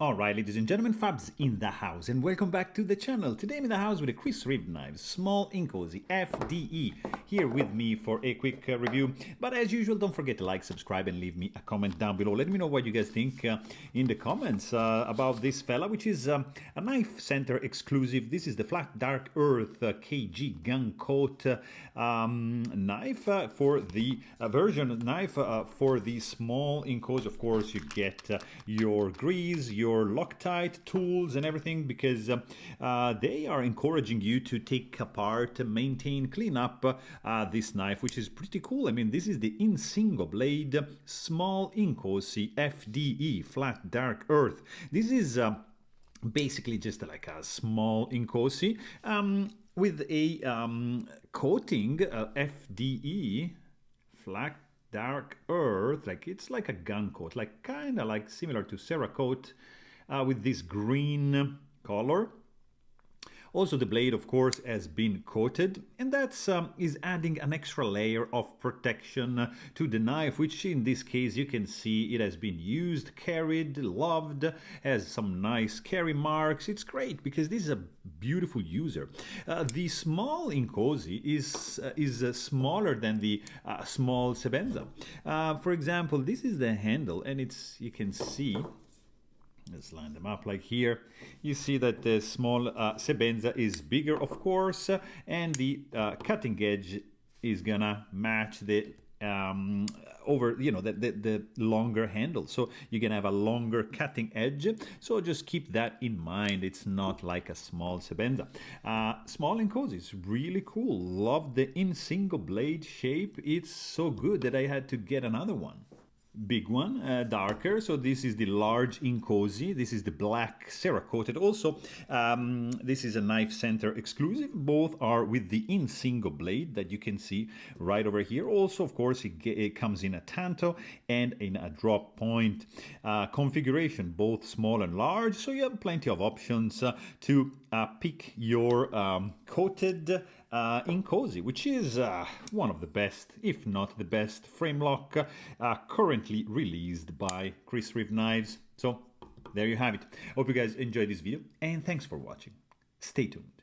Alright, ladies and gentlemen, Fabs in the house, and welcome back to the channel. Today I'm in the house with a Reeve knife, small Inkosi FDE, here with me for a quick review. But as usual, don't forget to like, subscribe, and leave me a comment down below. Let me know what you guys think in the comments about this fella, which is a knife center exclusive. This is the Flat Dark Earth KG gun coat knife for the version knife for the small Inkosi. Of course, you get your grease, your Loctite tools and everything, because they are encouraging you to take apart, maintain, clean up this knife, which is pretty cool. I mean, this is the in single blade small Inkosi FDE, Flat Dark Earth. This is basically just like a small Inkosi with a coating FDE, Flat Dark Earth, like it's like a gun coat, like kind of like similar to Cerakote with this green color. Also, the blade, of course, has been coated, and that's is adding an extra layer of protection to the knife, which in this case you can see it has been used, carried, loved, has some nice carry marks. It's great because this is a beautiful user. The small Inkosi is smaller than the small Sebenza. For example, this is the handle, and you can see. Let's line them up like here. You see that the small Sebenza is bigger, of course, and the cutting edge is gonna match the the longer handle, so you're gonna have a longer cutting edge. So just keep that in mind. It's not like a small Sebenza. Small Inkosi is really cool. Love the in single blade shape. It's so good that I had to get another one. Big one, darker. So this is the large Inkosi. This is the black Cerakoted. Also, this is a knife center exclusive. Both are with the in single blade that you can see right over here. Also, of course, it comes in a tanto and in a drop point configuration, both small and large. So you have plenty of options to pick your coated Inkosi, which is one of the best, if not the best, frame lock currently released by Reeve Knives. So there you have it. Hope you guys enjoyed this video, and thanks for watching. Stay tuned.